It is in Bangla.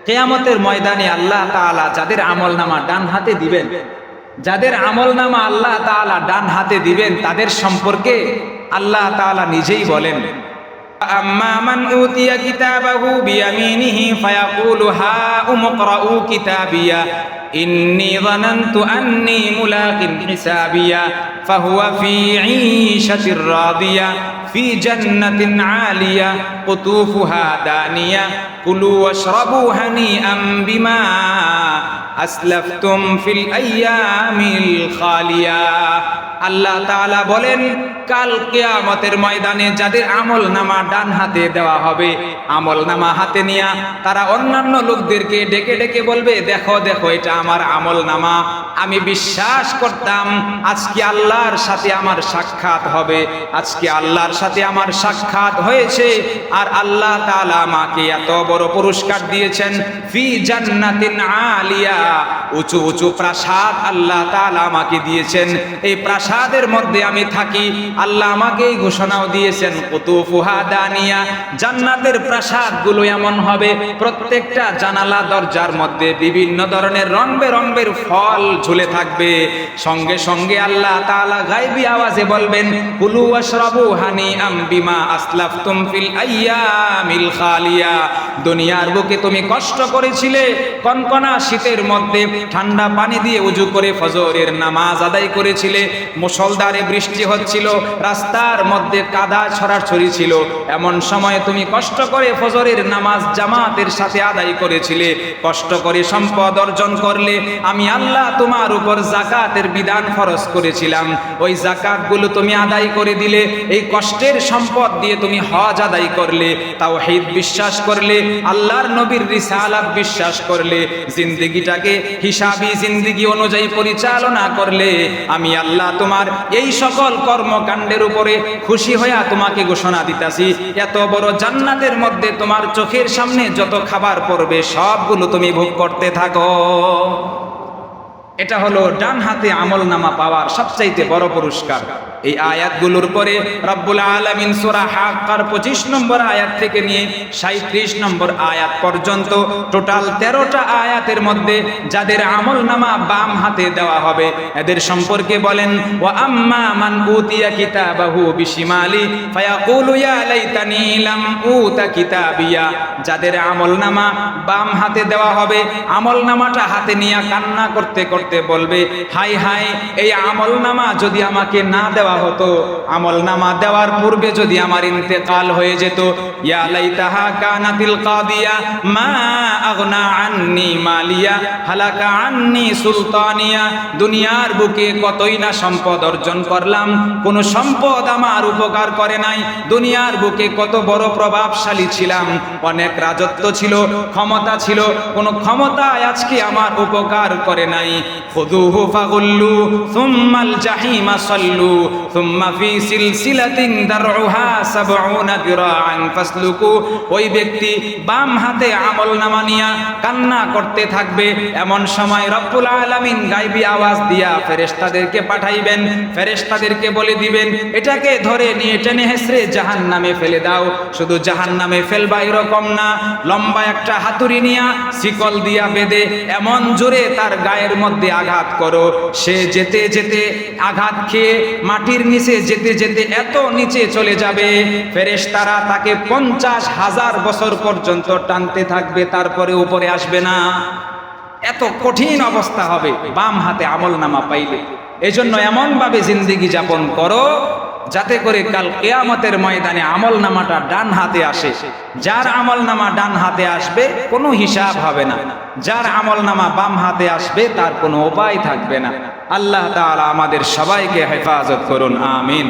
কিয়ামতের ময়দানে আল্লাহ তাআলা যাদের আমলনামা ডান হাতে দিবেন, যাদের আমলনামা আল্লাহ তাআলা ডান হাতে দিবেন, তাদের সম্পর্কে আল্লাহ তাআলা নিজেই বলেন, আম্মা মান উতিয়া কিতাবাহু বিয়ামিনিহি ফায়াকুলু হাউম ইকরাউ কিতাবিয়া ইন্নী যানানতু আন্নী মুলাকিন হিসাবিয়া ফাহুয়া ফি ঈশাতির রাদিয়া ফি জান্নাতিন আলিয়া কুতুফুহা দানিয়া কুলু ওয়াশরাবু হানিআম বিমা আসলাফতুম ফিল আইয়ামিল খালিয়া। আল্লাহ তাআলা বলেন, কাল কিয়ামতের ময়দানে যাদের আমলনামা ডান হাতে দেওয়া হবে, আমলনামা হাতে নিয়ে তারা অন্যান্য লোকদেরকে ডেকে ডেকে বলবে, দেখো দেখো এটা আমার আমলনামা, আমি বিশ্বাস করতাম আজকে আল্লাহর সাথে আমার সাক্ষাৎ হবে, আজকে আল্লাহর সাথে আমার সাক্ষাৎ হয়েছে, আর আল্লাহ তাআলা আমাকে এত বড় পুরস্কার দিয়েছেন, ফি জান্নাতিন আলিয়া, উঁচু উঁচু প্রাসাদ আল্লাহ তাআলা আমাকে দিয়েছেন, এই প্রাসাদের মধ্যে আমি থাকি। আল্লাহ আমাকে এই ঘোষণাও দিয়েছেন, কুতুফুহা দানিয়া, জান্নাতের প্রাসাদগুলো এমন হবে প্রত্যেকটা জানালা দরজার মধ্যে বিভিন্ন ধরনের রং বেরঙের ফল ঝুলে থাকবে। সঙ্গে সঙ্গে আল্লাহ তাআলা গায়বী আওয়াজে বলবেন, কুলু ওয়াশরাবু হানিআম বিমা আসলাফতুম ফিল আইয়ামিল খালিয়া, দুনিয়ার বুকে তুমি কষ্ট করেছিলে, কনকনা শীতের মধ্যে ঠান্ডা পানি দিয়ে ওযু করে ফজরের নামাজ আদায় করেছিলে, মুষলধারে বৃষ্টি হচ্ছিল, রাস্তার মধ্যে কাদা ছড়াছড়ি ছিল, এমন সময় তুমি কষ্ট করে ফজরের নামাজ জামাতের সাথে আদায় করেছিলে, কষ্ট করে সম্পদ অর্জন করলে, আমি আল্লাহ তোমার উপর যাকাতের বিধান ফরজ করেছিলাম, ওই যাকাতগুলো তুমি আদায় করে দিলে, এই কষ্টের সম্পদ দিয়ে তুমি হজ আদায় করলে, তাওহীদ বিশ্বাস করলে, আল্লাহর নবীর রিসালাত বিশ্বাস করলে, জিন্দেগিটাকে হিসাবী জিন্দেগি অনুযায়ী পরিচালনা করলে, আমি আল্লাহ তোমার এই সকল কর্মকাণ্ডের উপরে খুশি হইয়া তোমাকে ঘোষণা দিতাছি, এত বড় জান্নাতের মধ্যে তোমার চোখের সামনে যত খাবার পড়বে সবগুলো তুমি ভোগ করতে থাকো। এটা হলো ডান হাতে আমলনামা পাওয়ার সবচাইতে বড় পুরস্কার। এই আয়াতগুলোর পরে রব্বুল আলামিন সূরা হাক্কার 25 নম্বর আয়াত থেকে নিয়ে 37 নম্বর আয়াত পর্যন্ত টোটাল 13টা আয়াতের মধ্যে যাদের আমলনামা বাম হাতে দেওয়া হবে এদের সম্পর্কে বলেন, ওয়া আম্মা মান উতিয়া কিতাবাহু বিশিমালি ফায়াকুলু ইয়া লাইতানি লাম উতা কিতাবিয়া, যাদের আমলনামা বাম হাতে দেওয়া হবে, আমলনামাটা হাতে নিয়ে কান্না করতে করতে বলবে, হাই হাই, এই আমলনামা যদি আমাকে না দেওয়া হতো, আমলনামা দেওয়ার পূর্বে যদি আমার ইন্তেকাল হয়ে যেত, ইয়া লাইতাহা কানাতিল কাদিয়া মা আগনা আন্নি মালিয়া হালাকা আন্নি সুলতানিয়া, দুনিয়ার বুকে কতই না সম্পদ অর্জন করলাম, কোন সম্পদ আমার উপকার করে নাই, দুনিয়ার বুকে কত বড় প্রভাবশালী ছিলাম, অনেক রাজত্ব ছিল, ক্ষমতা ছিল, কোন ক্ষমতায় আজকে আমার উপকার করে নাই। খুযুহু ফাগুল্লু সুম্মাল জাহিমা সাল্লু সুম্মা ফি সিলসিলাতিন দারউহা ৭০ দিরাআন ফাসলুকু, ওই ব্যক্তি বাম হাতে আমলনামা নিয়া কান্না করতে থাকবে, এমন সময় রব্বুল আলামিন গায়বী আওয়াজ দিয়া ফেরেশতাদেরকে পাঠাইবেন, ফেরেশতাদেরকে বলে দিবেন, এটাকে ধরে নিয়ে টেনে হেসড়ে জাহান্নামে ফেলে দাও। শুধু জাহান্নামে ফেলবা এরকম না, লম্বা একটা হাতুড়ি নিয়া শিকল দিয়া বেঁধে এমন জোরে তার গায়ের মধ্যে আঘাত করো, সে যেতে যেতে আঘাত খেয়ে মাটির নিচে যেতে যেতে এত নিচে চলে যাবে, ফেরেশতারা তাকে 50,000 বছর পর্যন্ত টানতে থাকবে, তারপরে উপরে আসবে না। এত কঠিন অবস্থা হবে বাম হাতে আমলনামা পাইলে। এজন্য এমন ভাবে জিন্দেগি যাপন করো যাতে করে কাল কিয়ামতের ময়দানে আমলনামাটা ডান হাতে আসে। যার আমলনামা ডান হাতে আসবে কোনো হিসাব হবে না, যার আমলনামা বাম হাতে আসবে তার কোনো উপায় থাকবে না। আল্লাহ তাআলা আমাদের সবাইকে হেফাজত করুন, আমিন।